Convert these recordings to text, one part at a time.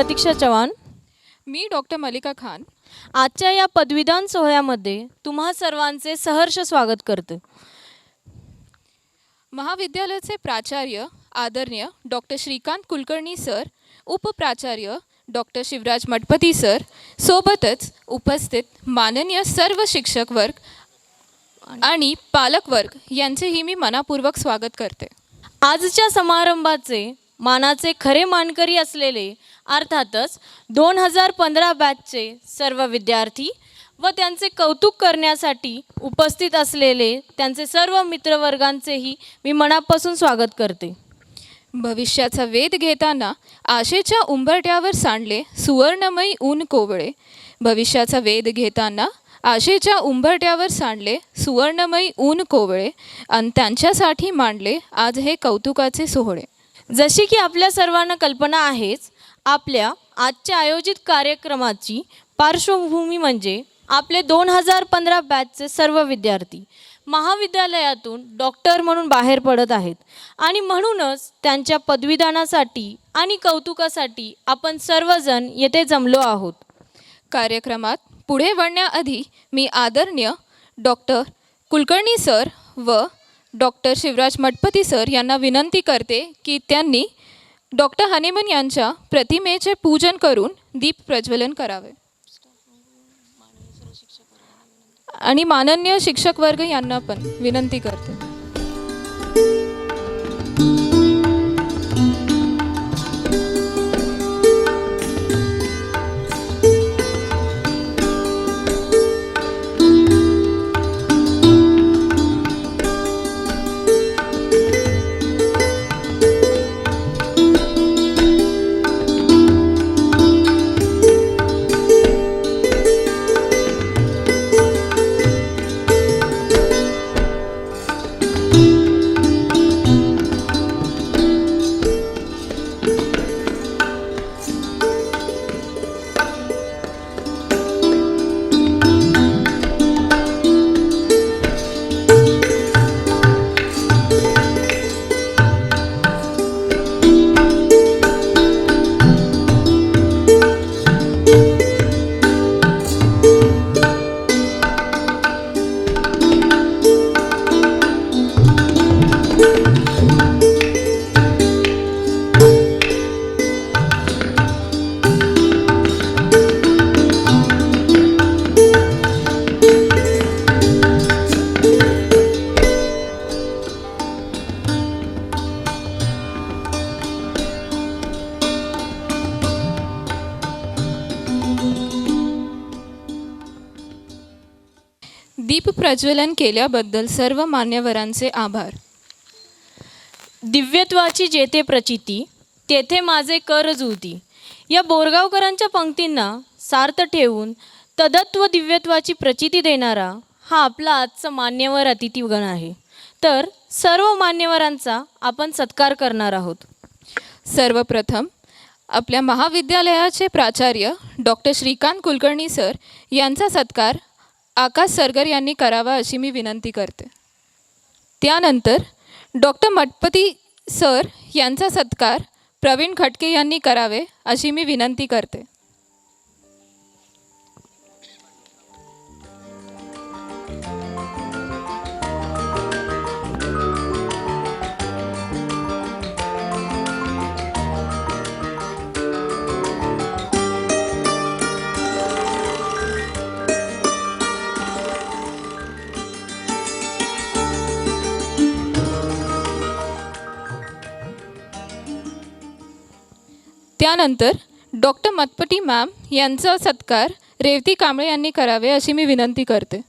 प्रतीक्षा चव्हाण. मी doctor मलिका खान. आजच्या या पदवीदान सोहळ्यामध्ये तुम्हा सर्वांचे सहर्ष स्वागत करते. महाविद्यालयाचे प्राचार्य आदरणीय डॉक्टर श्रीकांत कुलकर्णी सर, उपप्राचार्य डॉक्टर शिवराज मठपती सर, सोबतच उपस्थित माननीय सर्व शिक्षक वर्ग आणि पालक वर्ग यांचेही मी मनापूर्वक स्वागत करते. आजच्या समारंभाचे मानाचे खरे मानकरी असलेले अर्थातच 2015 बॅचचे सर्व विद्यार्थी व त्यांचे कौतुक करण्यासाठी उपस्थित असलेले त्यांचे सर्व मित्रवर्गांचेही मी मनापासून स्वागत करते. भविष्याचा वेध घेताना आशेच्या उंबरठ्यावर सांडले सुवर्णमयी ऊन कोवळे. भविष्याचा वेध घेताना आशेच्या उंबरठ्यावर सांडले सुवर्णमयी ऊन कोवळे आणि त्यांच्यासाठी मांडले आज हे कौतुकाचे सोहळे. जशी की आपल्या सर्वांना कल्पना आहेच, आपल्या आजच्या आयोजित कार्यक्रमाची पार्श्वभूमी म्हणजे आपले 2015 बॅचचे सर्व विद्यार्थी महाविद्यालयातून डॉक्टर म्हणून बाहेर पडत आहेत आणि म्हणूनच त्यांच्या पदवीदानासाठी आणि कौतुकासाठी आपण सर्वजण येथे जमलो आहोत. कार्यक्रमात पुढे वळण्याआधी मी आदरणीय डॉक्टर कुलकर्णी सर व डॉक्टर शिवराज मठपती सर यांना विनंती करते की त्यांनी डॉक्टर हनीमन यांच्या प्रतिमेचे पूजन करून दीप प्रज्वलन करावे आणि माननीय शिक्षक वर्ग यांना पण विनंती करते. दीप प्रज्वलन केल्याबद्दल सर्व मान्यवरांचे आभार. दिव्यत्वाची जेथे प्रचिती तेथे माझे कर जुळती या बोरगावकरांच्या पंक्तींना सार्थ ठेवून तदत्व दिव्यत्वाची प्रचिती देणारा हा आपला आजचा मान्यवर अतिथीगण आहे. तर सर्व मान्यवरांचा आपण सत्कार करणार आहोत. सर्वप्रथम आपल्या महाविद्यालयाचे प्राचार्य डॉक्टर श्रीकांत कुलकर्णी सर यांचा सत्कार आकाश सरगर यांनी करावा अशी मी विनंती करते. त्यानंतर डॉक्टर मठपती सर यांचा सत्कार प्रवीण खटके यांनी करावे अशी मी विनंती करते. त्यानंतर डॉक्टर मठपती मॅम यांचा सत्कार रेवती कांबळे यांनी करावे अशी मी विनंती करते.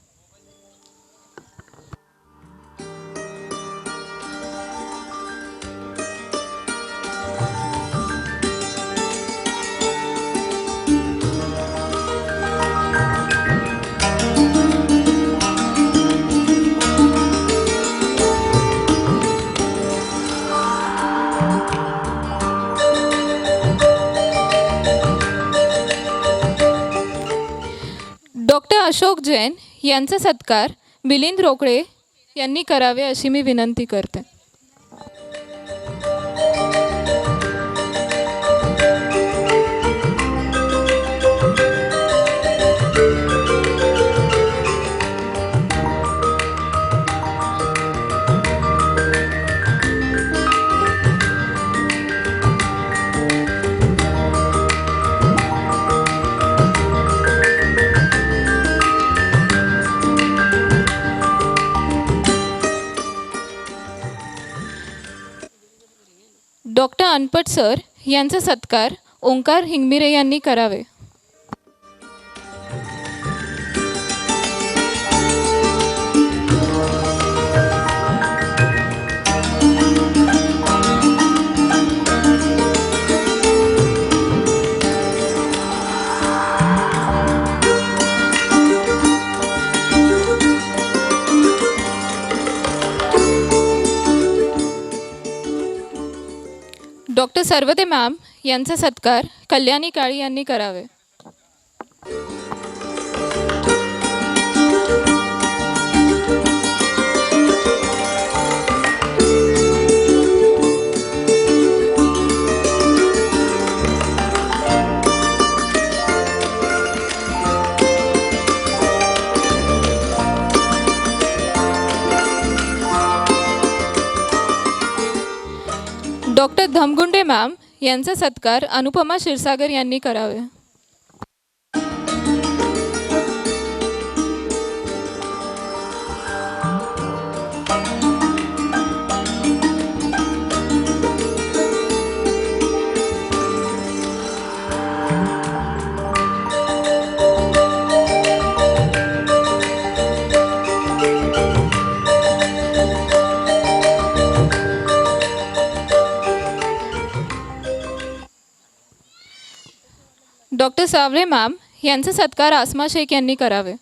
डॉक्टर अशोक जैन यांचा सत्कार मिलिंद रोकडे यांनी करावे अशी मी विनंती करते. डॉक्टर अनपट सर यांचा सत्कार ओंकार हिंगमिरे यांनी करावे. डॉक्टर सर्वते मॅम यांचा सत्कार कल्याणी काळी यांनी करावे. डॉक्टर धमगुंडे मॅम यांचा सत्कार अनुपमा क्षीरसागर यांनी करावे. डॉक्टर सावळे मॅम यांचा सत्कार आसमा शेख यांनी करावे.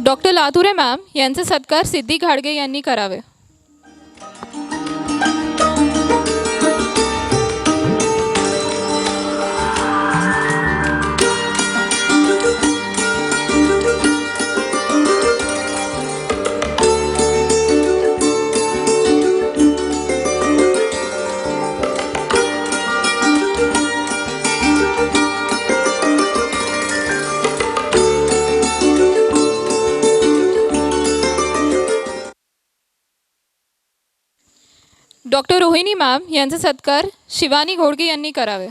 डॉक्टर लातुरे मॅम यांचा सत्कार सिद्धी घाडगे यांनी करावे. डॉक्टर रोहिणी मॅम यांचा सत्कार शिवानी घोडगे यांनी करावे.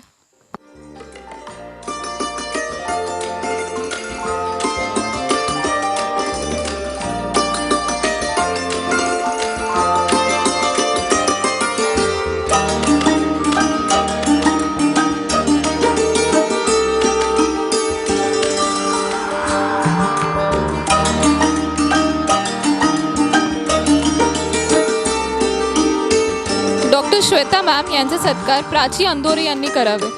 डॉक्टर श्वेता मॅम यांचा सत्कार प्राची अंदोरे यांनी करावे.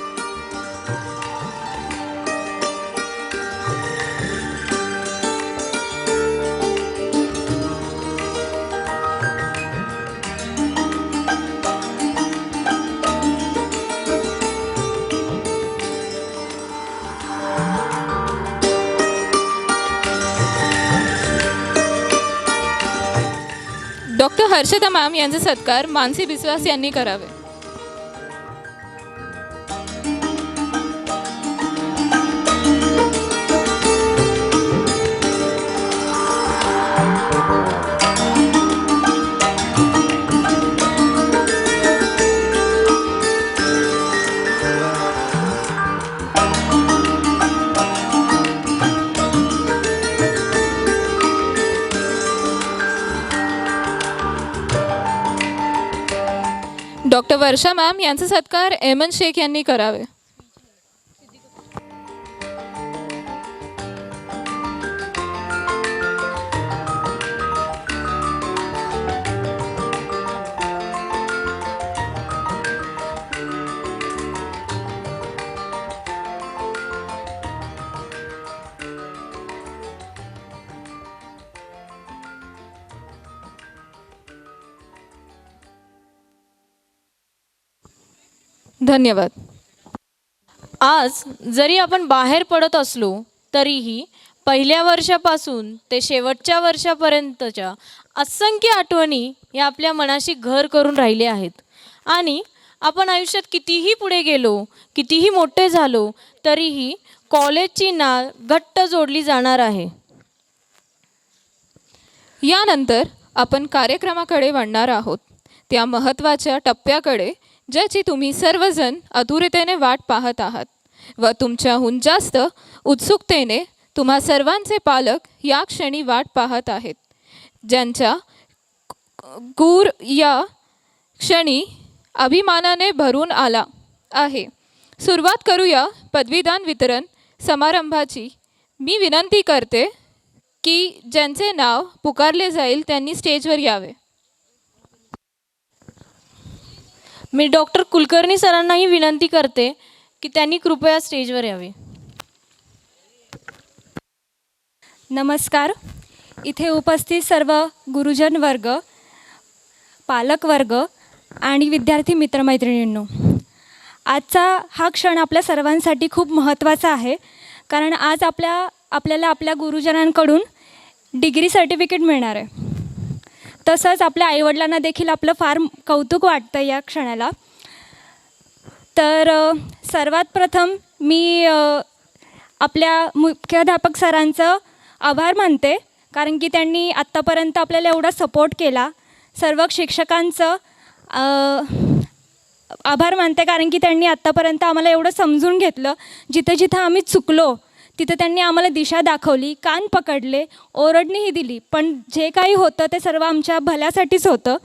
डॉक्टर हर्षदा मॅम यांचा सत्कार मानसी बिस्वास यांनी करावे. डॉक्टर वर्षा मॅम यांचा सत्कार एमन शेख यांनी करावे. धन्यवाद. आज जरी आपण बाहेर पडत असलो तरीही पहिल्या वर्षापासून ते शेवटच्या वर्षापर्यंतच्या असंख्य आठवणी हे आपल्या मनाशी घर करून राहिले आहेत. आणि आपण आयुष्यात कितीही पुढे गेलो, कितीही मोठे झालो, तरीही कॉलेजची नाळ घट्ट जोडली जाणार आहे. यानंतर आपण कार्यक्रमाकडे वळणार आहोत, त्या महत्त्वाच्या टप्प्याकडे ज्याची तुम्ही सर्वजण आतुरतेने वाट पाहत आहात व तुमच्याहून जास्त उत्सुकतेने तुम्हा सर्वांचे पालक या क्षणी वाट पाहत आहेत, ज्यांच्या गूर या क्षणी अभिमानाने भरून आला आहे. सुरुवात करूया पदवीदान वितरण समारंभाची. मी विनंती करते की ज्यांचे नाव पुकारले जाईल त्यांनी स्टेजवर यावे. मी डॉक्टर कुलकर्णी सरांनाही विनंती करते की त्यांनी कृपया स्टेजवर यावे. नमस्कार. इथे उपस्थित सर्व गुरुजन वर्ग, पालक वर्ग आणि विद्यार्थी मित्रमैत्रिणींनो, आजचा हा क्षण आपल्या सर्वांसाठी खूप महत्त्वाचा आहे. कारण आज आपल्याला आपल्या गुरुजनांकडून डिग्री सर्टिफिकेट मिळणार आहे. तसंच आपल्या आईवडिलांना देखील आपलं फार कौतुक वाटतं या क्षणाला. तर सर्वात प्रथम मी आपल्या मुख्याध्यापक सरांचं आभार मानते, कारण की त्यांनी आत्तापर्यंत आपल्याला एवढा सपोर्ट केला. सर्व शिक्षकांचं आभार मानते, कारण की त्यांनी आत्तापर्यंत आम्हाला एवढं समजून घेतलं. जिथं जिथं आम्ही चुकलो तिथं त्यांनी आम्हाला दिशा दाखवली, कान पकडले, ओरडणीही दिली. पण जे काही होतं ते सर्व आमच्या भल्यासाठीच होतं.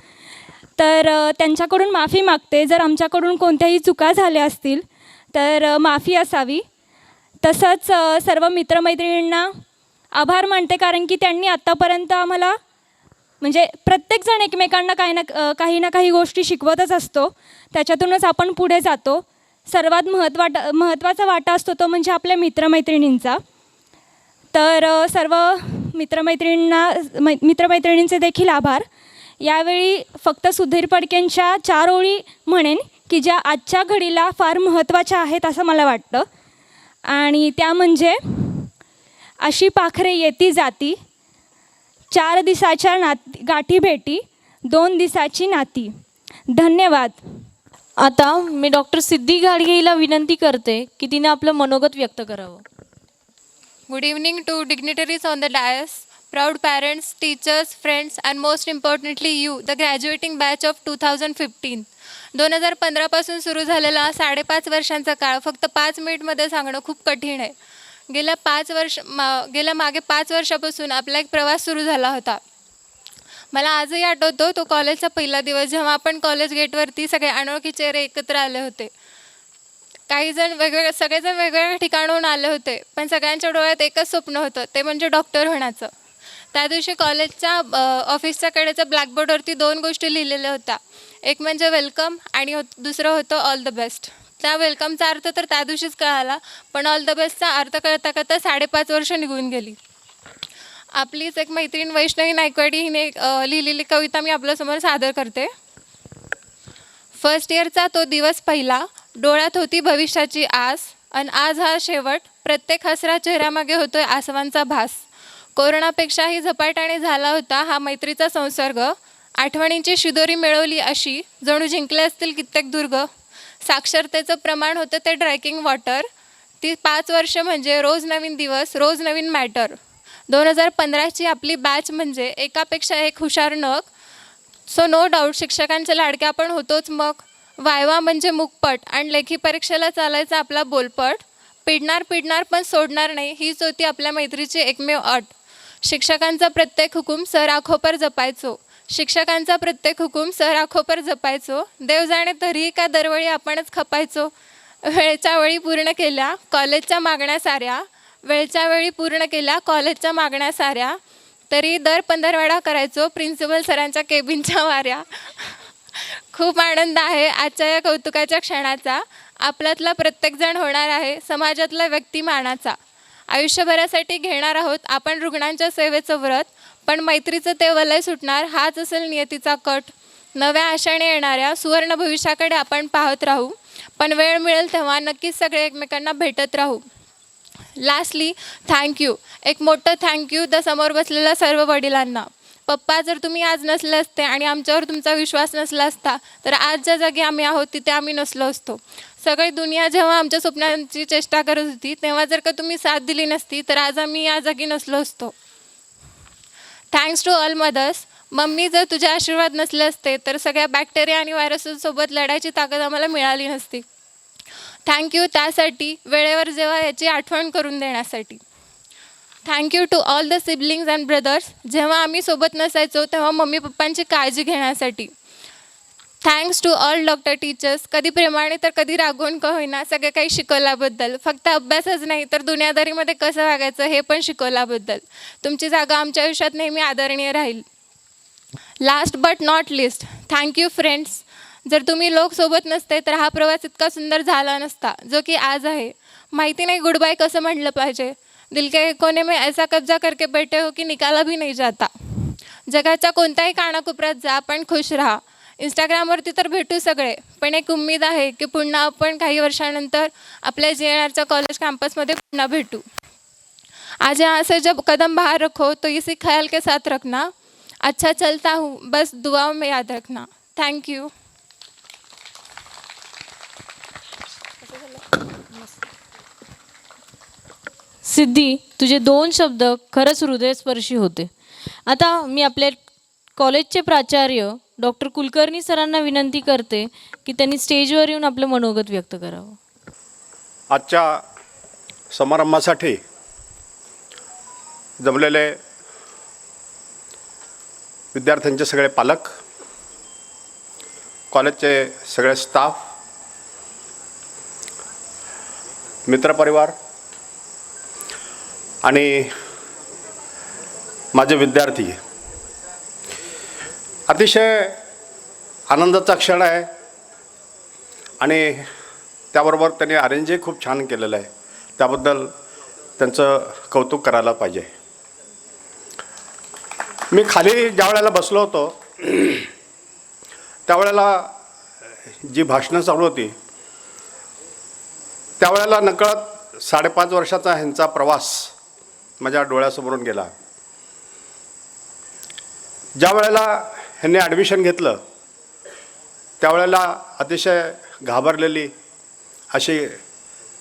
तर त्यांच्याकडून माफी मागते. जर आमच्याकडून कोणत्याही चुका झाल्या असतील तर माफी असावी. तसंच सर्व मित्रमैत्रिणींना आभार मानते, कारण की त्यांनी आत्तापर्यंत आम्हाला म्हणजे प्रत्येकजण एकमेकांना काही ना काही गोष्टी शिकवतच असतो. त्याच्यातूनच आपण पुढे जातो. सर्वात महत्त्वाचा वाटा असतो तो म्हणजे आपल्या मित्रमैत्रिणींचा. तर सर्व मित्रमैत्रिणींचे देखील आभार. यावेळी फक्त सुधीर फडकेंच्या 4 ओळी म्हणेन की ज्या आजच्या घडीला फार महत्त्वाच्या आहेत असं मला वाटतं. आणि त्या म्हणजे, अशी पाखरे येती जाती, 4 दिसाच्या गाठी भेटी, 2 दिसाची नाती. धन्यवाद. आता मी डॉक्टर सिद्धी घाडगे हिला विनंती करते की तिने आपलं मनोगत व्यक्त करावं. Good evening to dignitaries on the dais, proud parents, teachers, friends, and most importantly you, the graduating batch of 2015. 2015 पासून सुरू झालेला 5.5 वर्षांचा काळ फक्त 5 मिनिटमध्ये सांगणं खूप कठीण आहे. गेल्या मागे 5 वर्षापासून आपला एक प्रवास सुरू झाला होता. मला आजही आठवतो तो कॉलेजचा पहिला दिवस, जेव्हा आपण कॉलेज गेटवरती सगळे अनोळखी चेहरे एकत्र आले होते. सगळेजण वेगवेगळ्या ठिकाणाहून आले होते, पण सगळ्यांच्या डोळ्यात एकच स्वप्न होतं, ते म्हणजे डॉक्टर होण्याचं. त्या दिवशी कॉलेजच्या ऑफिसच्या कडेच्या ब्लॅकबोर्डवरती 2 गोष्टी लिहिलेल्या होत्या. एक म्हणजे वेलकम आणि दुसरं होतं ऑल द बेस्ट. त्या वेलकमचा अर्थ तर त्या दिवशीच कळाला, पण ऑल द बेस्टचा अर्थ कळता कळता 5.5 वर्ष निघून गेली. आपलीच एक मैत्रीण वैष्णवी नायकवाडी हिने लिहिलेली कविता मी आपल्यासमोर सादर करते. फर्स्ट इयरचा तो दिवस पहिला, डोळ्यात होती भविष्याची आस, अन आज हा शेवट, प्रत्येक हसरा चेहऱ्यामागे होतोय आसवांचा भास. कोरोनापेक्षाही झपाट्याने झाला होता हा मैत्रीचा संसर्ग, आठवणींची शिदोरी मिळवली अशी जणू जिंकले असतील कित्येक दुर्ग. साक्षरतेचं प्रमाण होतं ते ड्रायकिंग वॉटर. ती 5 वर्ष म्हणजे रोज नवीन दिवस, रोज नवीन मॅटर. 2015ची आपली बॅच म्हणजे एकापेक्षा एक हुशार नग. सो नो डाऊट शिक्षकांच्या लाडक्या आपण होतोच मग. वायवा म्हणजे मुकपट आणि लेखी परीक्षेला चालायचा आपला बोलपट. पिडणार पण सोडणार नाही, हीच होती आपल्या मैत्रीची एकमेव अट. शिक्षकांचा प्रत्येक हुकूम सर आखो पर जपायचो. शिक्षकांचा प्रत्येक हुकूम सर आखो पर जपायचो. देव जाणे तरीही का दरवेळी आपणच खपायचो. वेळच्या वेळी पूर्ण केल्या कॉलेजच्या मागण्या साऱ्या. वेळच्या वेळी पूर्ण केल्या कॉलेजच्या मागण्या साऱ्या. तरी दर 15 वेळा करायचो प्रिन्सिपल सरांच्या केबिनच्या वाऱ्या. खूप आनंद आहे आजच्या या कौतुकाच्या क्षणाचा. आपल्यातला प्रत्येकजण होणार आहे समाजातला व्यक्तिमानाचा. आयुष्यभरासाठी घेणार आहोत आपण रुग्णांच्या सेवेचं व्रत. पण मैत्रीचं ते वलय सुटणार हाच असेल नियतीचा कट. नव्या आशेने येणाऱ्या सुवर्ण भविष्याकडे आपण पाहत राहू. पण वेळ मिळेल तेव्हा नक्कीच सगळे एकमेकांना भेटत राहू. लास्टली थँक्यू, एक मोठं थँक्यू द समोर बसलेल्या सर्व वडिलांना. पप्पा जर तुम्ही आज नसले असते आणि आमच्यावर तुमचा विश्वास नसला असता तर आज ज्या जागी आम्ही आहोत तिथे आम्ही नसलो असतो. सगळी दुनिया जेव्हा आमच्या स्वप्नांची चेष्टा करत होती तेव्हा जर का तुम्ही साथ दिली नसती तर आज आम्ही या जागी नसलो असतो. Thanks to all mothers. Mummy, जर तुझे आशीर्वाद नसले असते तर सगळ्या बॅक्टेरिया आणि व्हायरसेससोबत लढायची ताकद आम्हाला मिळाली नसती. थँक्यू त्यासाठी, वेळेवर जेव्हा याची आठवण करून देण्यासाठी. Thank you to all the siblings and brothers. जेव्हा आम्ही सोबत नसायचो तेव्हा मम्मी पप्पांची काळजी घेण्यासाठी. Thanks to all doctor teachers. कधी प्रेमाने तर कधी रागवून का होईना सगळं काही शिकवल्याबद्दल. फक्त अभ्यासच नाही तर दुनियादारीमध्ये कसं वागायचं हे पण शिकवल्याबद्दल. तुमची जागा आमच्या आयुष्यात नेहमी आदरणीय राहील. Last but not list, thank you friends. जर तुम्ही लोक सोबत नसते तर हा प्रवास इतका सुंदर झाला नसता जो की आज आहे. माहिती नाही गुड बाय कसं म्हटलं पाहिजे. दिल के कोने में ऐसा कब्जा करके बैठे हो की निकाला भी नाही जाता. जगाच्या कोणत्याही कानाकोपऱ्यात जा पण खुश राहा. इंस्टाग्रामवरती तर भेटू सगळे, पण एक उम्मीद आहे की पुन्हा आपण काही वर्षानंतर आपल्या JNRच्या कॉलेज कॅम्पसमध्ये पुन्हा भेटू. आज यहाँ से जब कदम बाहर रखो तो इसी ख्याल के साथ रखना. अच्छा चलता हूँ, बस दुआओं में याद रखना. थँक्यू. सिद्धी, तुझे 2 शब्द खरंच हृदयस्पर्शी होते. आता मी आपल्या कॉलेजचे प्राचार्य डॉक्टर कुलकर्णी सरांना विनंती करते की त्यांनी स्टेजवर येऊन आपलं मनोगत व्यक्त करावं. आजच्या समारंभासाठी जमलेले विद्यार्थ्यांचे सगळे पालक, कॉलेजचे सगळे स्टाफ, मित्रपरिवार आणि माझे विद्यार्थी, अतिशय आनंदाचा क्षण आहे आणि त्याबरोबर त्यांनी अरेंजही खूप छान केलेलं आहे. त्याबद्दल त्यांचं कौतुक करायला पाहिजे. मी खाली ज्या वेळेला बसलो होतो त्यावेळेला जी भाषणं चालू होती त्यावेळेला नकळत 5.5 वर्षाचा ह्यांचा प्रवास माझ्या डोळ्यासमोरून गेला. ज्या वेळेला ह्यांनी ॲडमिशन घेतलं त्यावेळेला अतिशय घाबरलेली अशी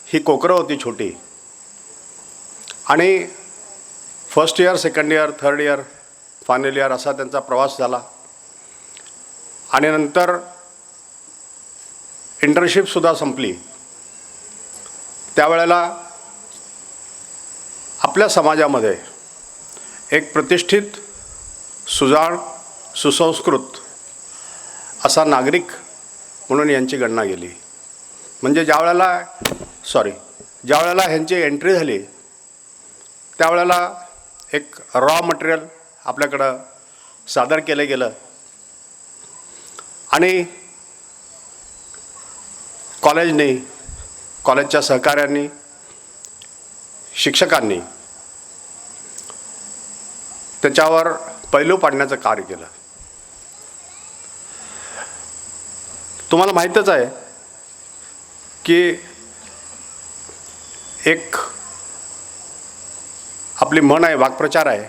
ही कोकरं होती छोटी. आणि first year, second year, third year, final year असा त्यांचा प्रवास झाला. आणि नंतर इंटर्नशिपसुद्धा संपली. त्यावेळेला आपल्या समाजामध्ये एक प्रतिष्ठित, सुजाण, सुसंस्कृत असा नागरिक म्हणून यांची गणना केली. म्हणजे ज्यावेळेला ह्यांची एंट्री झाली त्यावेळेला एक रॉ मटेरियल आपल्याकडं सादर केलं गेलं आणि कॉलेजने, कॉलेजच्या सहकाऱ्यांनी, शिक्षकांनी त्याच्यावर पैलू पाडण्याचं कार्य केलं. तुम्हाला माहीतच आहे की एक आपली म्हण आहे, वाक्प्रचार आहे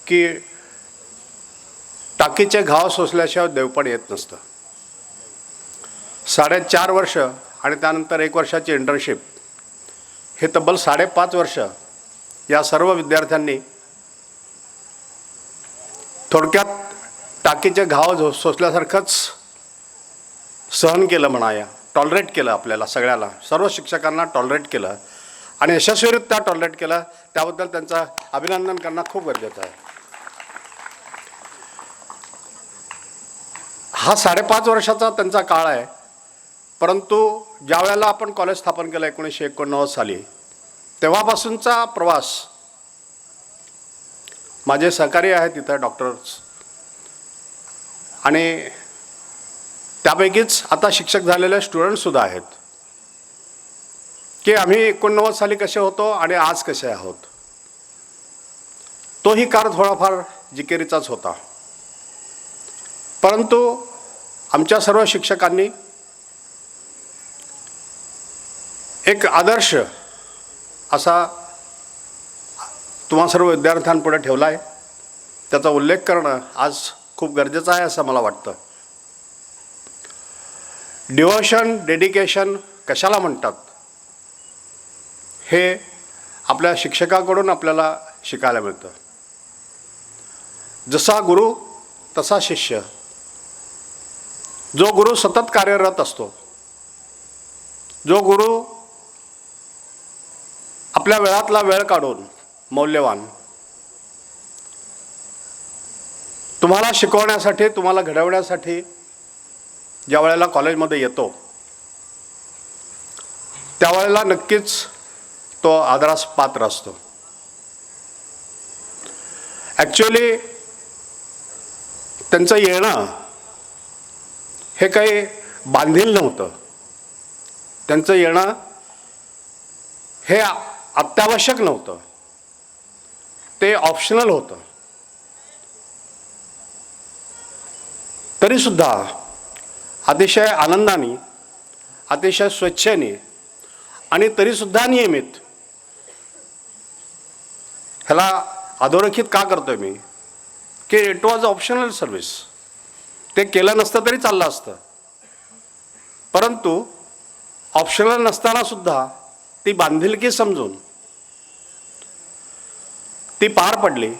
की टाकीचे घाव सोसल्याशिवाय देवपण येत नसतं. 4.5 वर्ष आणि त्यानंतर 1 वर्षाची इंटर्नशिप, हे तब्बल 5.5 वर्ष या सर्व विद्यार्थ्यांनी थोडक्यात टाकीचे घाव सोसल्यासारखंच सहन केलं म्हणाया. टॉलरेट केलं आपल्याला सगळ्याला, सर्व शिक्षकांना टॉलरेट केलं आणि यशस्वीरित्या टॉलरेट केलं. त्याबद्दल त्यांचं अभिनंदन करणं खूप गरजेचं आहे. हा 5.5 वर्षाचा त्यांचा काळ आहे. परंतु ज्या वेळेला आपण कॉलेज स्थापन केलं 1989 साली, तेव्हापासूनचा प्रवास, माझे सहकारी आहेत इथं डॉक्टर्स आणि त्यापैकीच आता शिक्षक झालेले स्टुडंटसुद्धा आहेत की आम्ही 89 साली कसे होतो आणि आज कसे आहोत. तोही काळ थोडाफार जिकिरीचाच होता. परंतु आमच्या सर्व शिक्षकांनी एक आदर्श असा तुम्हा सर्व विद्यार्थ्यांपुढे ठेवला आहे त्याचा उल्लेख करणं आज खूप गरजेचं आहे असं मला वाटतं. डिव्होशन, डेडिकेशन कशाला म्हणतात हे आपल्या शिक्षकाकडून आपल्याला शिकायला मिळतं. जसा गुरु तसा शिष्य. जो गुरु सतत कार्यरत असतो, जो गुरु आपल्या वेळातला वेळ काढून मौल्यवान तुम्हाला शिकवण्यासाठी, तुम्हाला घडवण्यासाठी ज्या वेळेला कॉलेजमध्ये येतो, त्यावेळेला नक्कीच तो आदरास पात्र असतो. ॲक्च्युली त्यांचं येणं हे काही बांधील नव्हतं. त्यांचं येणं हे अत्यावश्यक नव्हतं, ते ऑप्शनल होतं. तरीसुद्धा अतिशय आनंदाने, अतिशय स्वेच्छेने आणि तरीसुद्धा नियमित, ह्याला अधोरेखित का करतोय मी की इट वॉज ऑप्शनल सर्व्हिस. ते केलं नसतं तरी चाललं असतं, परंतु ऑप्शनल नसतानासुद्धा ती बांधिलकी समजून ती पार पडली.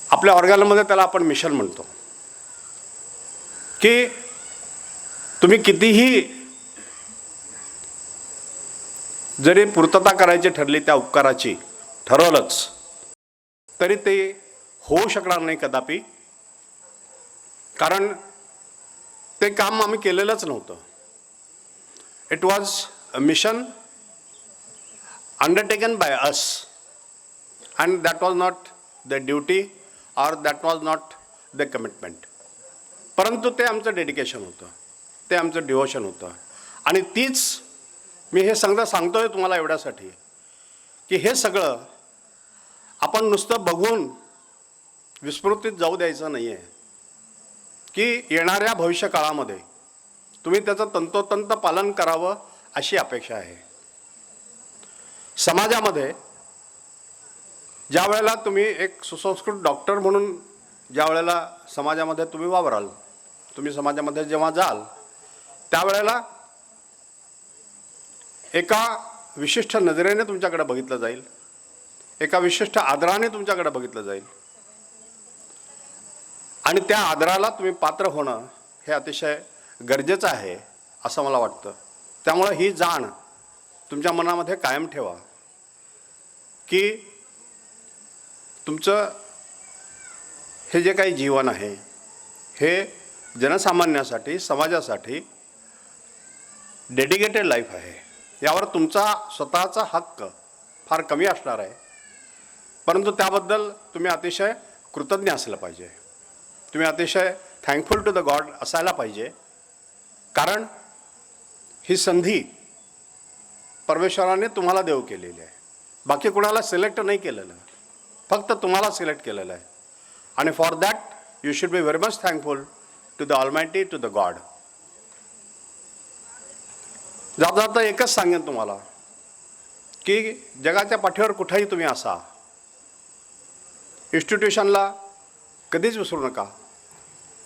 आपल्या ऑर्गनमध्ये त्याला आपण मिशन म्हणतो की तुम्ही कितीही जरी पूर्तता करायची ठरली त्या उपकाराची, ठरवलंच तरी ते होऊ शकणार नाही कदापि, कारण ते काम आम्ही केलेलंच नव्हतं. It was a mission undertaken by us and that was not the duty or that was not the commitment. परंतु ते आमचं डेडिकेशन होतं, ते आमचं डिव्होशन होतं. आणि तीच मी हे सांगतोय तुम्हाला एवढ्यासाठी की हे सगळं आपण नुसतं बघून विस्मृतीत जाऊ द्यायचं नाही आहे, की येणाऱ्या भविष्यकाळामध्ये तुम्ही त्याचं तंतोतंत पालन करावं अशी अपेक्षा आहे. समाजामध्ये ज्या वेळेला तुम्ही एक सुसंस्कृत डॉक्टर म्हणून ज्या वेळेला समाजामध्ये तुम्ही वावराल, तुम्ही समाजामध्ये जेव्हा जाल, त्यावेळेला एका विशिष्ट नजरेने तुमच्याकडे बघितलं जाईल, एका विशिष्ट आदराने तुमच्याकडे बघितलं जाईल आणि त्या आदराला तुम्ही पात्र होणं हे अतिशय गरजेचं आहे असं मला वाटतं. त्यामुळं ही जाण तुमच्या मनामध्ये कायम ठेवा की तुमचं हे जे काही जीवन आहे हे जनसामान्यासाठी, समाजासाठी डेडिकेटेड लाईफ आहे. यावर तुमचा स्वतःचा हक्क फार कमी असणार आहे, परंतु त्याबद्दल तुम्ही अतिशय कृतज्ञ असलं पाहिजे. तुम्ही अतिशय थँकफुल टू द गॉड असायला पाहिजे, कारण ही संधी परमेश्वराने तुम्हाला देव केलेली आहे. बाकी कुणाला सिलेक्ट नाही केलेलं, फक्त तुम्हाला सिलेक्ट केलेलं आहे. आणि for that you should be very much thankful to the almighty, to the god. जाता जाता एकच सांगेन तुम्हाला की जगाच्या पाठीवर कुठेही तुम्ही असा, इन्स्टिट्यूशनला कधीच विसरू नका.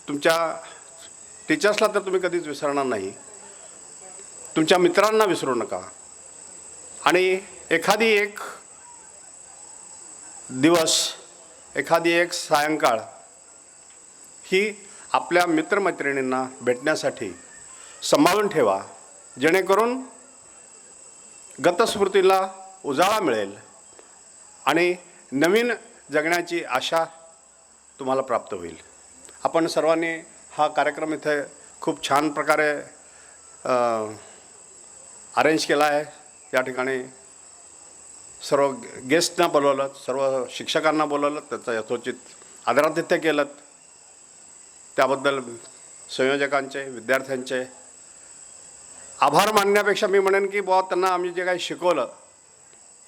तुमच्या टीचर्सला तर तुम्ही कधीच विसरणार नाही, तुमच्या मित्रांना विसरू नका. आणि एखादी एक दिवस, एखादी एक सायंकाळ ही आपल्या मित्रमैत्रिणींना भेटण्यासाठी सांभाळून ठेवा, जेणेकरून गतस्मृतीला उजाळा मिळेल आणि नवीन जगण्याची आशा तुम्हाला प्राप्त होईल. आपण सर्वांनी हा कार्यक्रम इथे खूप छान प्रकारे अरेंज केला आहे. या ठिकाणी सर्व गेस्टना बोलवलं, सर्व शिक्षकांना बोलवलं, त्याचं यथोचित आदरातिथ्य केलं. त्याबद्दल संयोजकांचे, विद्यार्थ्यांचे आभार मानण्यापेक्षा मी म्हणेन की बुवा त्यांना आम्ही जे काही शिकवलं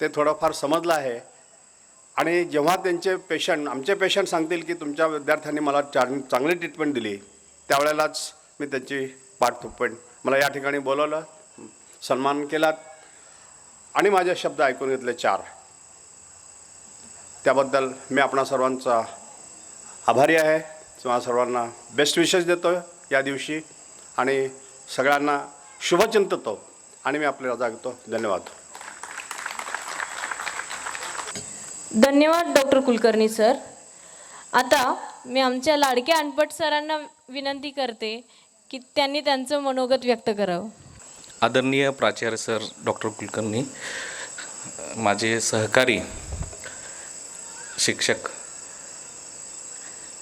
ते थोडंफार समजलं आहे. आणि जेव्हा त्यांचे पेशंट, आमचे पेशंट सांगतील की तुमच्या विद्यार्थ्यांनी मला चांगली ट्रीटमेंट दिली, त्यावेळेलाच मी त्यांची पाठ थोपवेन. मला या ठिकाणी बोलवलं, सन्मान केलात आणि माझे शब्द ऐकून घेतले 4. त्याबद्दल मी आपणा सर्वांचा आभारी आहे. तुम्हा सर्वांना बेस्ट विशेष देतो या दिवशी आणि सगळ्यांना शुभचिंततो आणि मी आपली रजा घेतो. धन्यवाद. धन्यवाद डॉक्टर कुलकर्णी सर. आता मी आमच्या लाडक्या अनपट सरांना विनंती करते की त्यांनी त्यांचं मनोगत व्यक्त करावं. आदरणीय प्राचार्य सर डॉक्टर कुलकर्णी, माझे सहकारी शिक्षक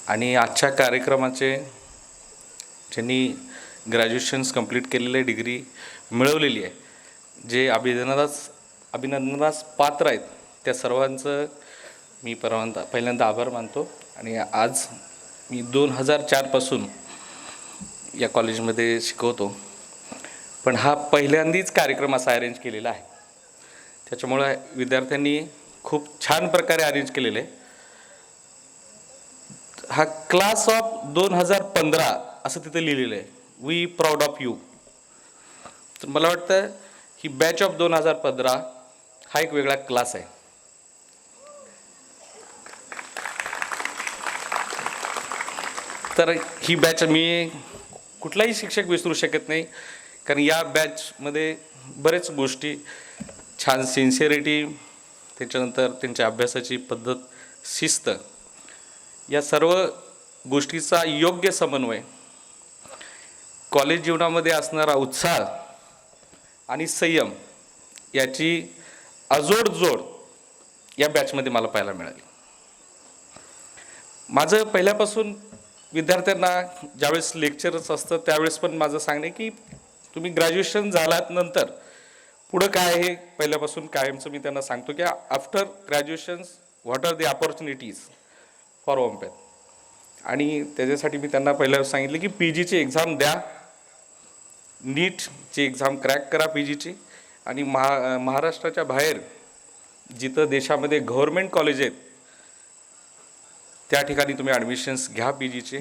आणि आजच्या कार्यक्रमाचे ज्यांनी ग्रॅज्युएशन्स कंप्लीट केलेले, डिग्री मिळवलेली आहे, जे अभिनंदनास पात्र आहेत, त्या सर्वांचं मी पहिल्यांदा आभार मानतो. आणि आज मी 2004पासून या कॉलेजमध्ये शिकवतो, पण हा पहिल्यांदाच कार्यक्रम असा अरेंज केलेला आहे. त्याच्यामुळे विद्यार्थ्यांनी खूप छान प्रकारे अरेंज केलेले. हा क्लास ऑफ 2015 असं तिथं लिहिलेलं आहे, वी प्राऊड ऑफ यू. तर मला वाटतं ही बॅच ऑफ 2015 हा एक वेगळा क्लास आहे. तर ही बॅच मी कुठलाही शिक्षक विसरू शकत नाही, कारण या बॅचमध्ये बरेच गोष्टी, छान सिन्सिअरिटी, त्याच्यानंतर त्यांच्या अभ्यासाची पद्धत, शिस्त, या सर्व गोष्टीचा योग्य समन्वय, कॉलेज जीवनामध्ये असणारा उत्साह आणि संयम याची अजोडजोड या बॅचमध्ये मला पाहायला मिळाली. माझं पहिल्यापासून विद्यार्थ्यांना ज्यावेळेस लेक्चरच असतं त्यावेळेस पण माझं सांगणे की तुम्ही ग्रॅज्युएशन झाल्यात नंतर पुढं काय आहे पहिल्यापासून कायमचं मी त्यांना सांगतो की after graduations what are the opportunities for homeopath. आणि त्याच्यासाठी मी त्यांना पहिल्या सांगितलं की PGची एक्झाम द्या, नीटची एक्झाम क्रॅक करा PGची, आणि महाराष्ट्राच्या बाहेर जिथं देशामध्ये गव्हर्मेंट कॉलेज आहेत त्या ठिकाणी तुम्ही ॲडमिशन्स घ्या PGचे.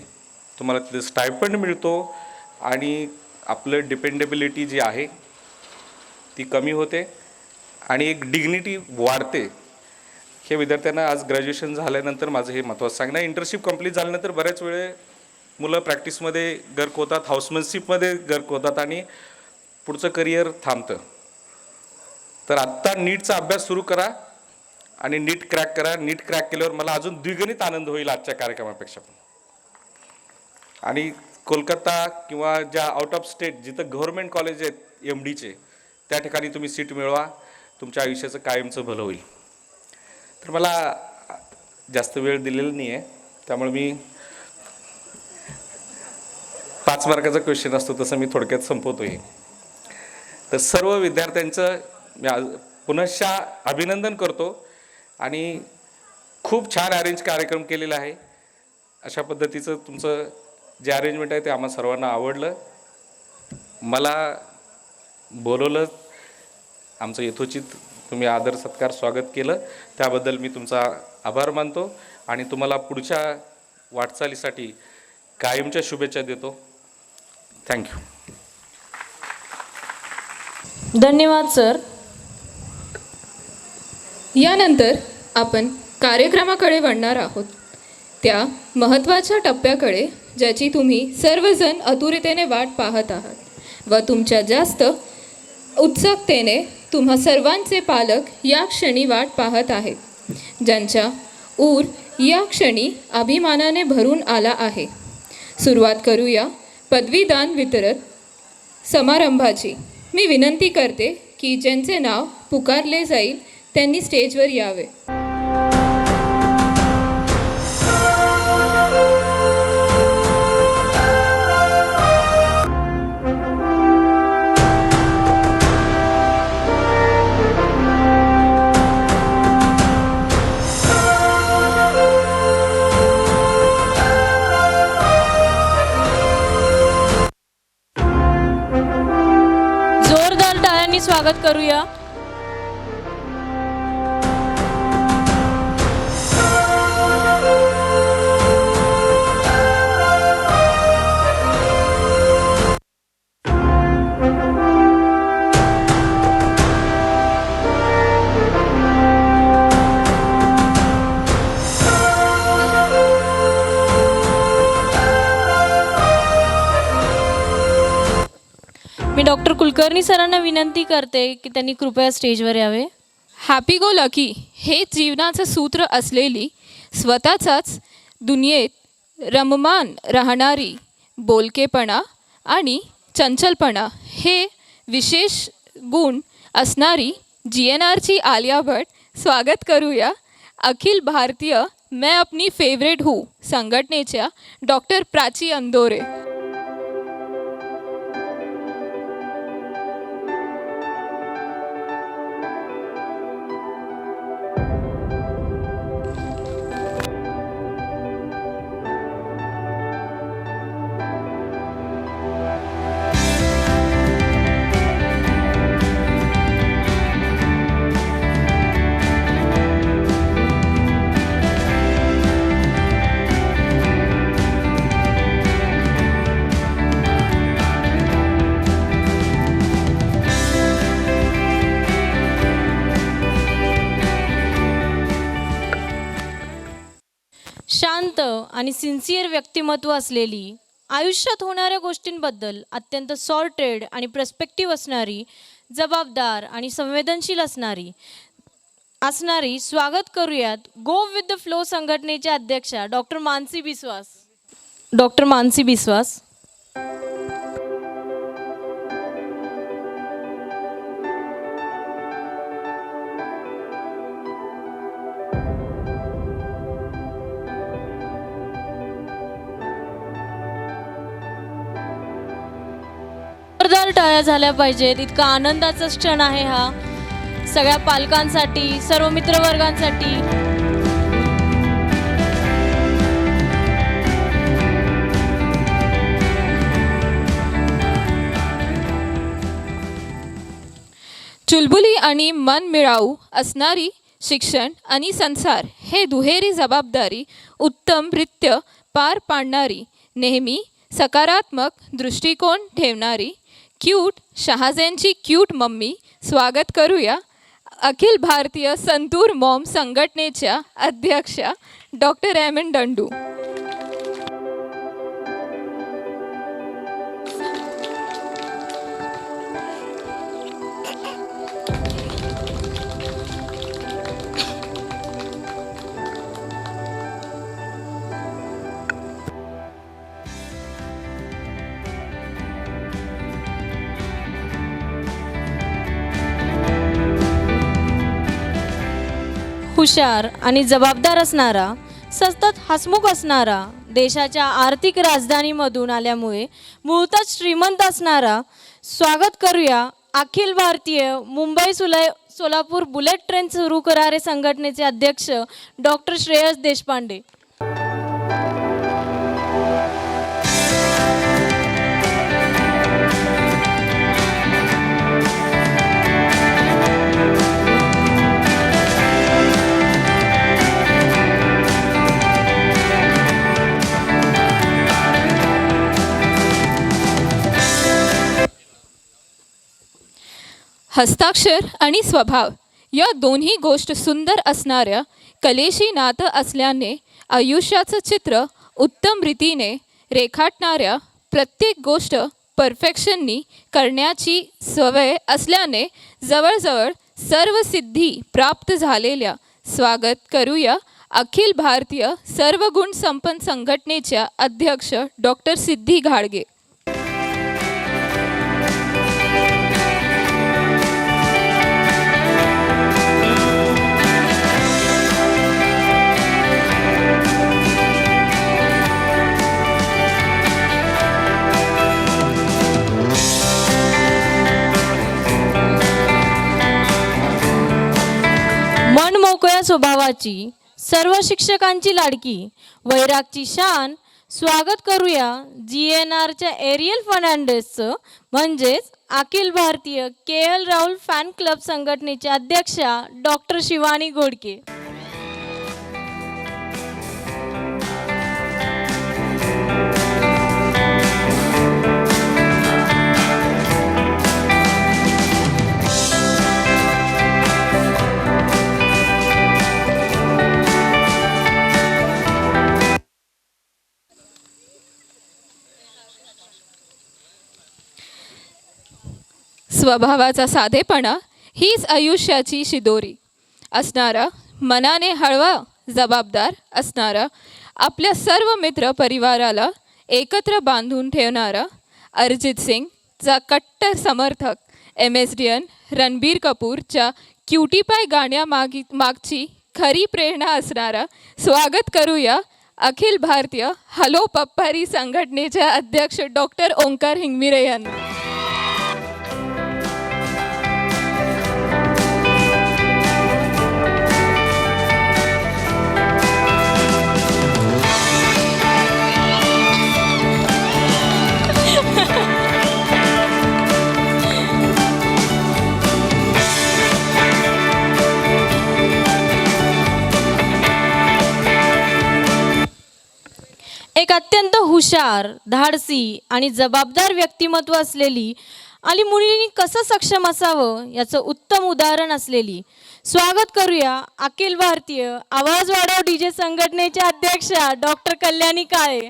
तुम्हाला तिथे स्टायपंड मिळतो आणि आपलं डिपेंडेबिलिटी जी आहे ती कमी होते आणि एक डिग्निटी वाढते. हे विद्यार्थ्यांना आज ग्रॅज्युएशन झाल्यानंतर माझं हे महत्त्वाचं सांगणं. इंटर्नशिप कंप्लीट झाल्यानंतर बऱ्याच वेळे मुलं प्रॅक्टिसमध्ये गर्क होतात, हाऊसमनशिपमध्ये गर्क होतात आणि पुढचं करिअर थांबतं. तर आत्ता नीटचा अभ्यास सुरू करा आणि नीट क्रॅक करा. नीट क्रॅक केल्यावर मला अजून द्विगुणित आनंद होईल आजच्या कार्यक्रमापेक्षा पण. आणि कोलकाता किंवा ज्या आउट ऑफ स्टेट जिथं गव्हर्मेंट कॉलेज आहेत MDचे, त्या ठिकाणी तुम्ही सीट मिळवा, तुमच्या आयुष्याचं कायमचं भलं होईल. तर मला जास्त वेळ दिलेला नाही आहे, त्यामुळे मी 5 मार्काचा क्वेश्चन असतो तसं मी थोडक्यात संपवतो आहे. तर सर्व विद्यार्थ्यांचं मी पुनश्च अभिनंदन करतो आणि खूप छान अरेंज कार्यक्रम केलेला आहे. अशा पद्धतीचं तुमचं जे अरेंजमेंट आहे ते आम्हा सर्वांना आवडलं. मला बोलवलं, आमचं यथोचित तुम्ही आदर सत्कार स्वागत केलं, त्याबद्दल मी तुमचा आभार मानतो आणि तुम्हाला पुढच्या वाटचालीसाठी कायमच्या शुभेच्छा देतो. थँक्यू. धन्यवाद सर. यानंतर आपण कार्यक्रमाकडे वळणार आहोत, त्या महत्त्वाच्या टप्प्याकडे ज्याची तुम्ही सर्वजण आतुरतेने वाट पाहत आहात व तुमच्या जास्त उत्सुकतेने तुम्हा सर्वांचे पालक या क्षणी वाट पाहत आहेत, ज्यांच्या ऊर या क्षणी अभिमानाने भरून आला आहे. सुरुवात करूया पदवीदान वितरण समारंभाची. मी विनंती करते की ज्यांचे नाव पुकारले जाईल त्यांनी स्टेजवर यावे. जोरदार टाळ्यांनी स्वागत करूया. डॉक्टर कुलकर्णी सरांना विनंती करते की त्यांनी कृपया स्टेजवर यावे. हॅपी गो लकी हे जीवनाचं सूत्र असलेली स्वतःचाच दुनियेत रममान राहणारी बोलकेपणा आणि चंचलपणा हे विशेष गुण असणारी GNRची आलिया भट स्वागत करूया अखिल भारतीय मैं अपनी फेवरेट हूँ संघटनेच्या डॉक्टर प्राची अंदोरे. शांत आणि सिन्सिअर व्यक्तिमत्व असलेली, आयुष्यात होणाऱ्या गोष्टींबद्दल अत्यंत सॉर्टेड आणि पर्स्पेक्टिव्ह असणारी, जबाबदार आणि संवेदनशील असणारी स्वागत करूयात गो विथ द फ्लो संघटनेच्या अध्यक्षा डॉक्टर मानसी बिस्वास. डॉक्टर मानसी बिस्वास. जोरदार टाळ्या झाल्या पाहिजेत. इतका आनंदाचा क्षण आहे हा सगळ्या पालकांसाठी, सर्व मित्रवर्गांसाठी. चुलबुली आणि मन मिळावू असणारी शिक्षण आणि संसार हे दुहेरी जबाबदारी उत्तमरित्या पार पाडणारी, नेहमी सकारात्मक दृष्टिकोन ठेवणारी क्यूट शहाजेंची क्यूट मम्मी स्वागत करूया अखिल भारतीय संतूर मॉम संघटनेच्या अध्यक्षा डॉक्टर एमन दंडू. हुशार आणि जबाबदार असणारा, सतत हसमुख असणारा, देशाच्या आर्थिक राजधानीमधून आल्यामुळे मूळतः श्रीमंत असणारा, स्वागत करूया अखिल भारतीय मुंबई सोलापूर बुलेट ट्रेन सुरू करारे संघटनेचे अध्यक्ष डॉक्टर श्रेयस देशपांडे. हस्ताक्षर आणि स्वभाव या दोन्ही गोष्ट सुंदर असणाऱ्या कलेशी नातं असल्याने आयुष्याचं चित्र उत्तम रीतीने रेखाटणाऱ्या, प्रत्येक गोष्ट परफेक्शननी करण्याची सवय असल्याने जवळजवळ सर्व सिद्धी प्राप्त झालेल्या स्वागत करूया अखिल भारतीय सर्वगुण संपन्न संघटनेच्या अध्यक्ष डॉक्टर सिद्धी घाडगे. मनमोकळ्या स्वभावाची, सर्व शिक्षकांची लाडकी, वैरागची शान, स्वागत करूया GNRच्या एरियल फर्नांडिसचं म्हणजेच Akhil Bharatiya KL Rahul fan club संघटनेच्या अध्यक्षा डॉक्टर शिवानी घोडके. स्वभावाचा साधेपणा हीच आयुष्याची शिदोरी असणारा, मनाने हळवा जबाबदार असणारा, आपल्या सर्व मित्र परिवाराला एकत्र बांधून ठेवणारा, अरिजित सिंगचा कट्टर समर्थक, MSDN रणबीर कपूरच्या क्युटी पाय गाण्यामागची खरी प्रेरणा असणारा, स्वागत करूया अखिल भारतीय हलो पप्पारी संघटनेचे अध्यक्ष डॉक्टर ओंकार हिंगमिरे यांना. एक अत्यंत हुशार, धाडसी आणि जबाबदार व्यक्तिमत्व असलेली आणि मुलींनी कसं सक्षम असावं याचं उत्तम उदाहरण असलेली, स्वागत करूया अखिल भारतीय आवाज वाढव DJ संघटनेच्या अध्यक्षा डॉक्टर कल्याणी काळे.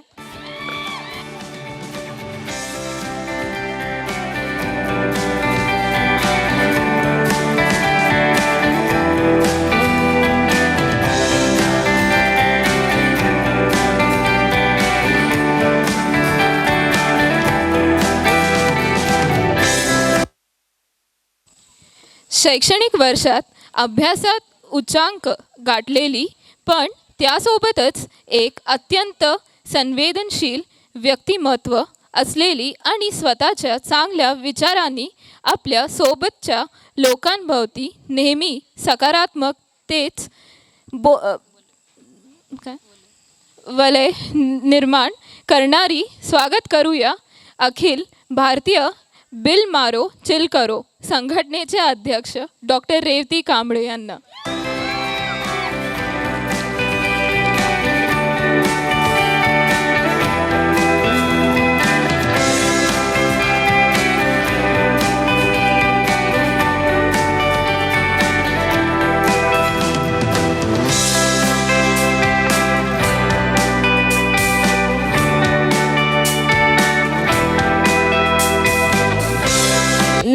शैक्षणिक वर्षात अभ्यासात उच्चांक गाठलेली, पण त्यासोबतच एक अत्यंत संवेदनशील व्यक्तिमत्व असलेली आणि स्वतःच्या चांगल्या विचारांनी आपल्या सोबतच्या लोकांभोवती नेहमी सकारात्मकतेच वलय निर्माण करणारी, स्वागत करूया अखिल भारतीय बिल मारो चिल करो संघटनेचे अध्यक्ष डॉक्टर रेवती कांबळे यांना.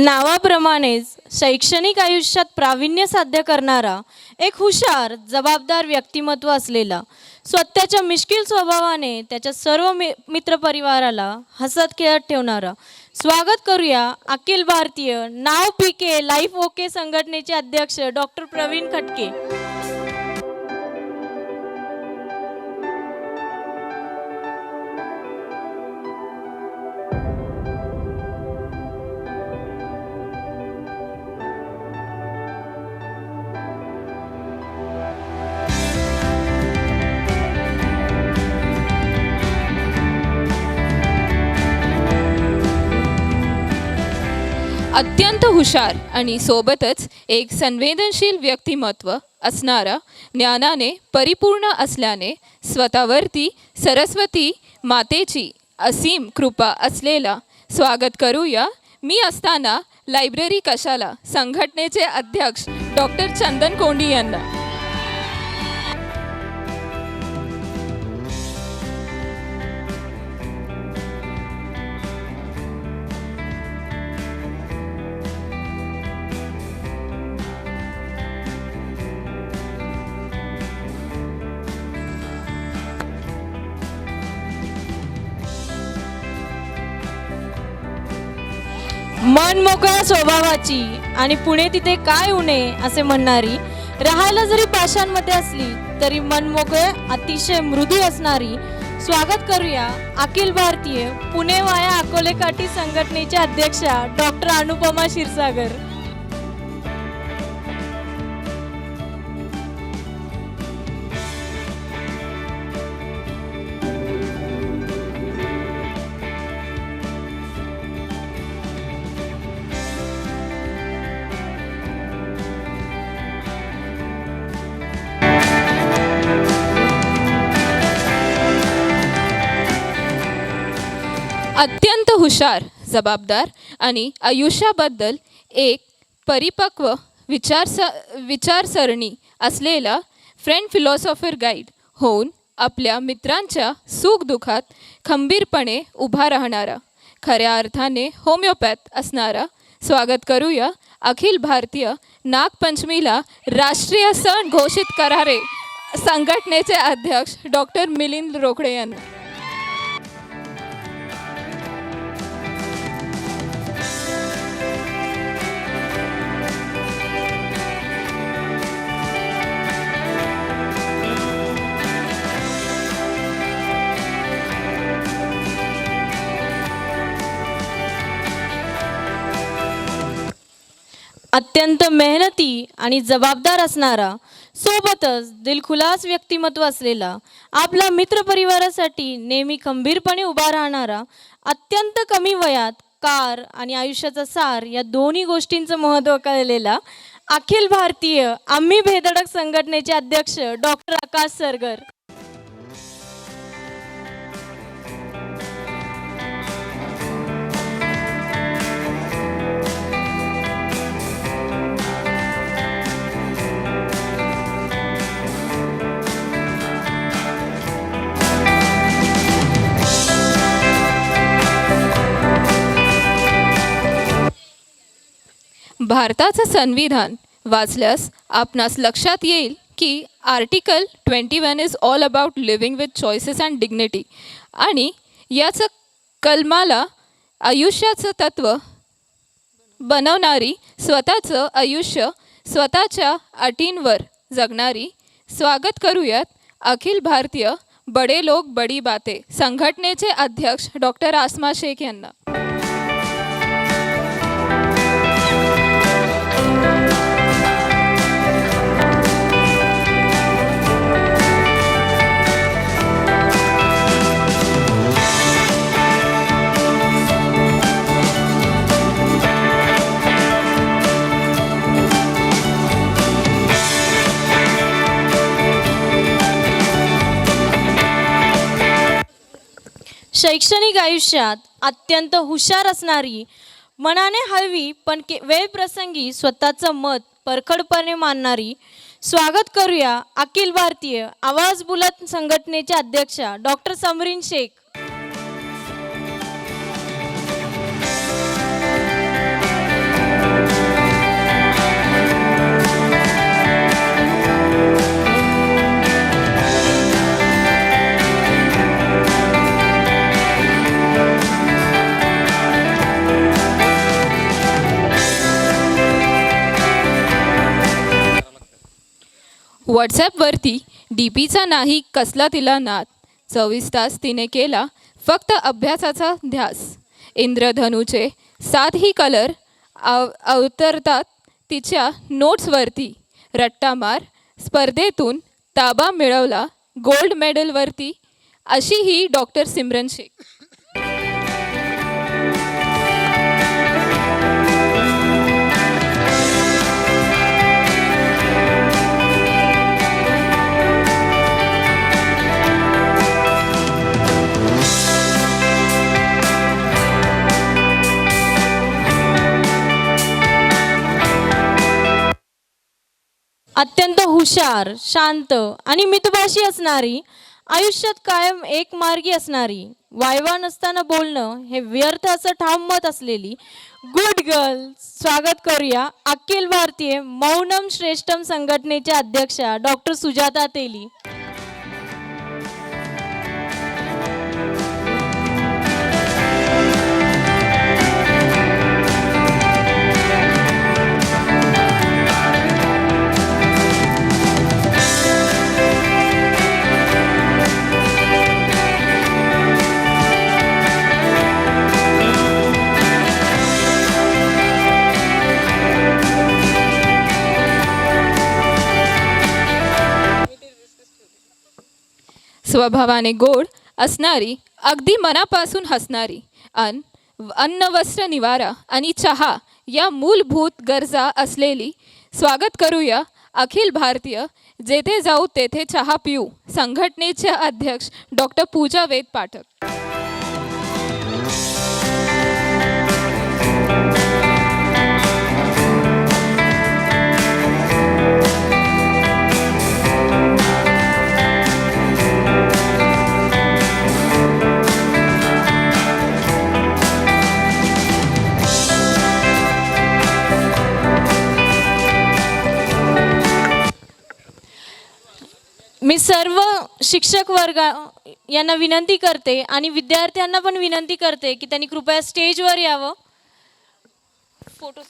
नावाप्रमाणेच शैक्षणिक आयुष्यात प्रावीण्य साध्य करणारा, एक हुशार, जबाबदार व्यक्तिमत्व असलेला, स्वतःच्या मिश्किल स्वभावाने त्याच्या सर्व मित्रपरिवाराला हसत खेळत ठेवणारा, स्वागत करूया अखिल भारतीय नाव PK लाईफ ओके संघटनेचे अध्यक्ष डॉक्टर प्रवीण खटके. अत्यंत हुशार आणि सोबतच एक संवेदनशील व्यक्तिमत्व असणारा, ज्ञानाने परिपूर्ण असल्याने स्वतःवरती सरस्वती मातेची असीम कृपा असलेला, स्वागत करूया मी असताना लायब्ररी कशाला संघटनेचे अध्यक्ष डॉक्टर चंदन कोंडी यांना. मन मोकळ्या स्वभावाची आणि पुणे तिथे काय उणे असे म्हणणारी, राहायला जरी पाषाणमध्ये असली तरी मन मोकळे अतिशय मृदू असणारी, स्वागत करूया अखिल भारतीय पुणे वाया अकोले काठी संघटनेच्या अध्यक्षा डॉक्टर अनुपमा क्षीरसागर. अत्यंत हुशार, जबाबदार आणि आयुष्याबद्दल एक परिपक्व विचारसरणी असलेला फ्रेंड फिलॉसॉफर गाईड होऊन आपल्या मित्रांच्या सुखदुःखात खंबीरपणे उभा राहणारा, खऱ्या अर्थाने होमिओपॅथ असणारा, स्वागत करूया अखिल भारतीय नागपंचमीला राष्ट्रीय सण घोषित करारे संघटनेचे अध्यक्ष डॉक्टर मिलिंद रोकडे यांना. अत्यंत मेहनती आणि जबाबदार असणारा, सोबतच दिलखुलास व्यक्तिमत्व असलेला, आपला मित्रपरिवारासाठी नेहमी खंबीरपणे उभा राहणारा, अत्यंत कमी वयात कार आणि आयुष्याचा सार या दोन्ही गोष्टींचं महत्त्व कळलेला अखिल भारतीय आम्ही भेदडक संघटनेचे अध्यक्ष डॉक्टर आकाश सरगर. भारताचं संविधान वाचल्यास आपणास लक्षात येईल की article 21 is all about living with choices and dignity आणि याचं कलमाला आयुष्याचं तत्त्व बनवणारी, स्वतःचं आयुष्य स्वतःच्या अटींवर जगणारी. स्वागत करूयात अखिल भारतीय बडे लोक बडी बाते संघटनेचे अध्यक्ष डॉक्टर आसमा शेख यांना. शैक्षणिक आयुष्यात अत्यंत हुशार असणारी, मनाने हळवी पण वेळप्रसंगी स्वतःचं मत परखडपणे मानणारी. स्वागत करूया अखिल भारतीय आवाज बुलंद संघटनेच्या अध्यक्षा डॉक्टर समरीन शेख. व्हॉट्सॲपवरती DPचा नाही कसला तिला नाद, 24 तास तिने केला फक्त अभ्यासाचा ध्यास. इंद्रधनुचे 7ही कलर अवतरतात तिच्या नोट्सवरती. रट्टामार स्पर्धेतून ताबा मिळवला गोल्ड मेडलवरती. अशी ही डॉक्टर सिमरन शेख. अत्यंत हुशार, शांत आणि मितभाषी असणारी, आयुष्यात कायम एकमार्गी असणारी, वायवा नसताना बोलणं हे व्यर्थ असं ठाम मत असलेली गुड गर्ल. स्वागत करूया अखिल भारतीय मौनम श्रेष्ठम संघटनेच्या अध्यक्षा डॉक्टर सुजाता तेली. स्वभावाने गोड असणारी, अगदी मनापासून हसणारी, अन्न वस्त्र निवारा आणि चहा या मूलभूत गरजा असलेली. स्वागत करूया अखिल भारतीय जेथे जाऊ तेथे चहा पिऊ संघटनेचे अध्यक्ष डॉक्टर पूजा वेद पाठक. शिक्षक वर्ग यांना विनंती करते आणि विद्यार्थ्यांना पण विनंती करते की त्यांनी कृपया स्टेजवर यावं. फोटो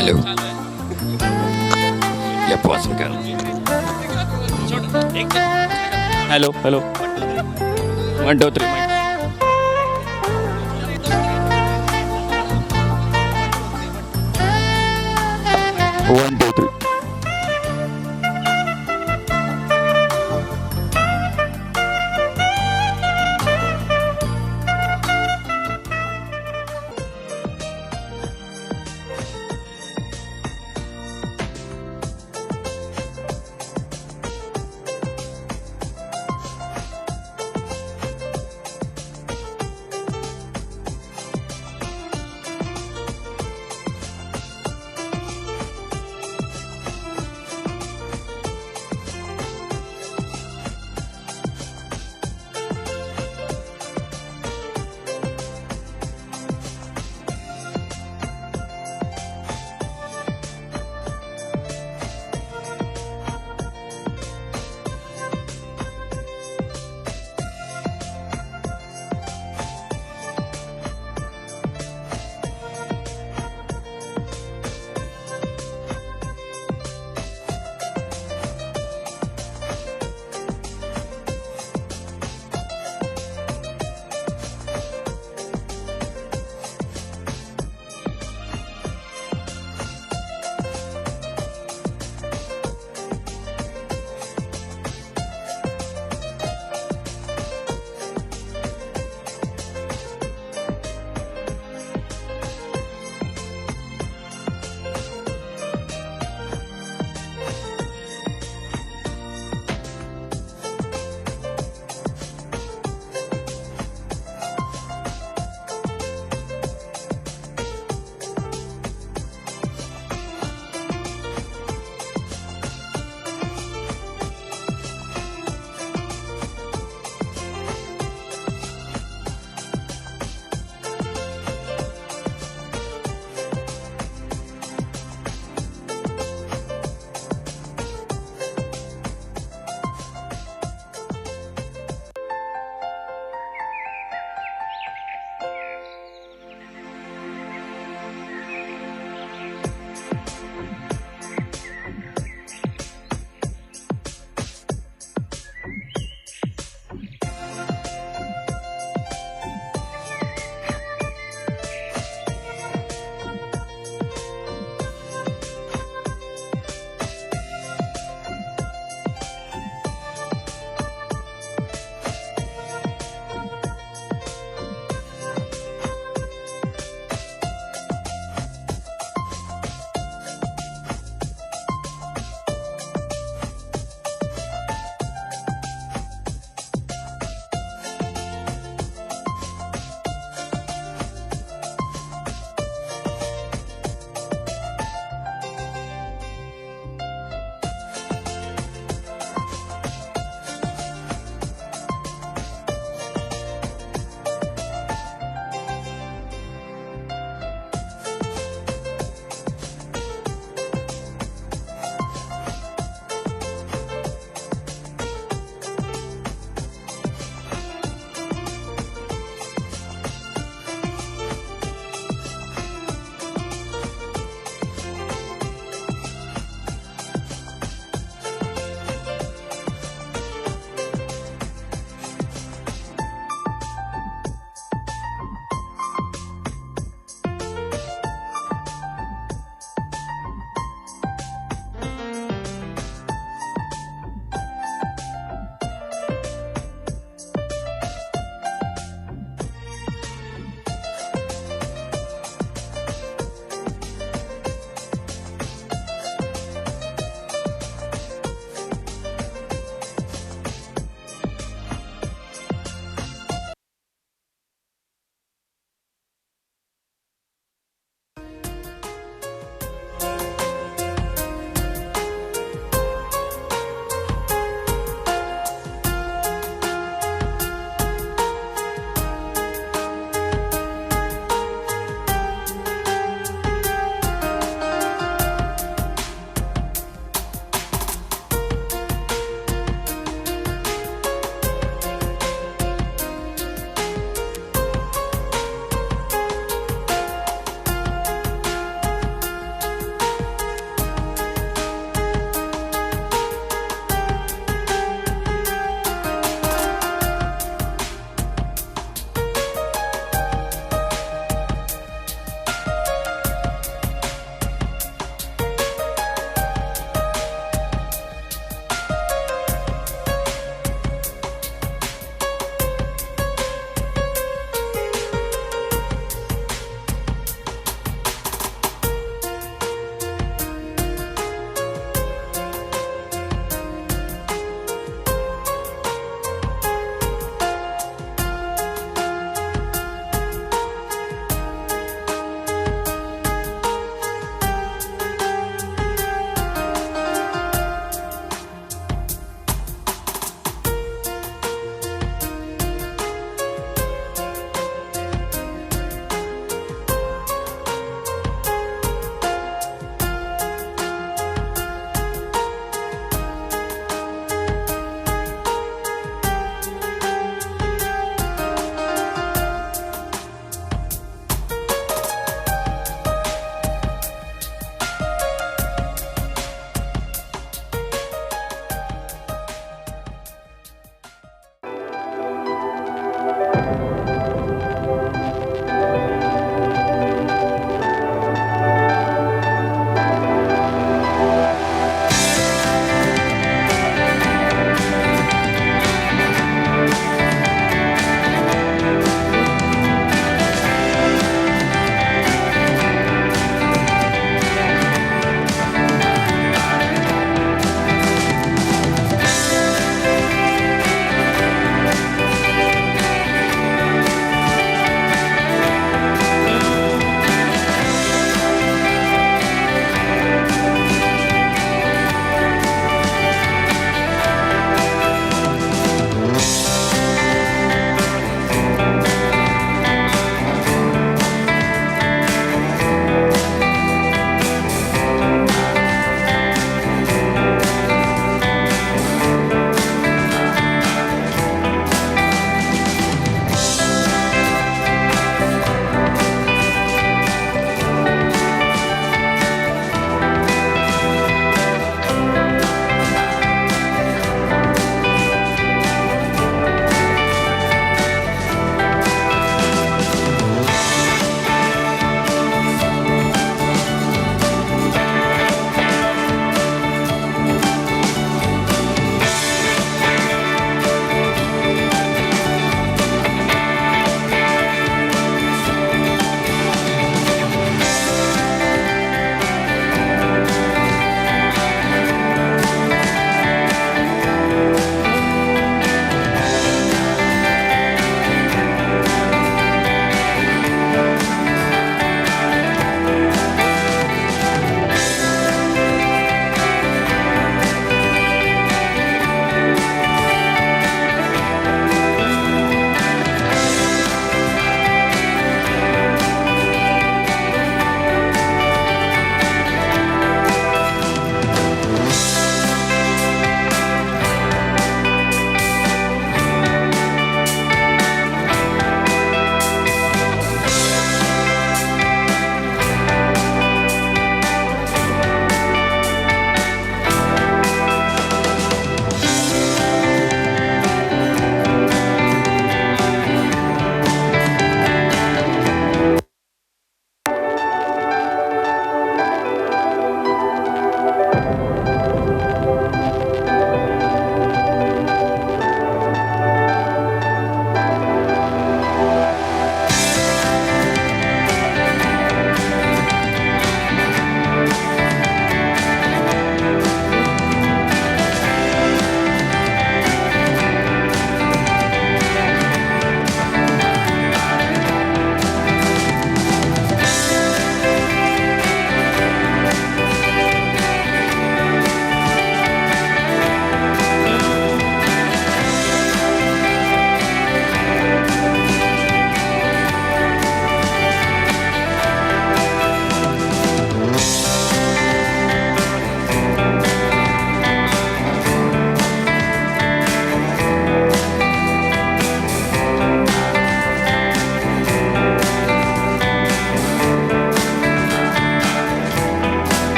हेलो या पॉज कर हेलो हेलो 1 2 3 1 2 3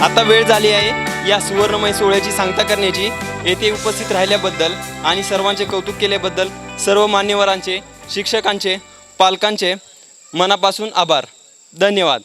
आता वेळ झाली आहे या सुवर्णमय सोहळ्याची सांगता करण्याची. येथे उपस्थित राहिल्याबद्दल आणि सर्वांचे कौतुक केल्याबद्दल सर्व मान्यवरांचे, शिक्षकांचे, पालकांचे मनापासून आभार. धन्यवाद.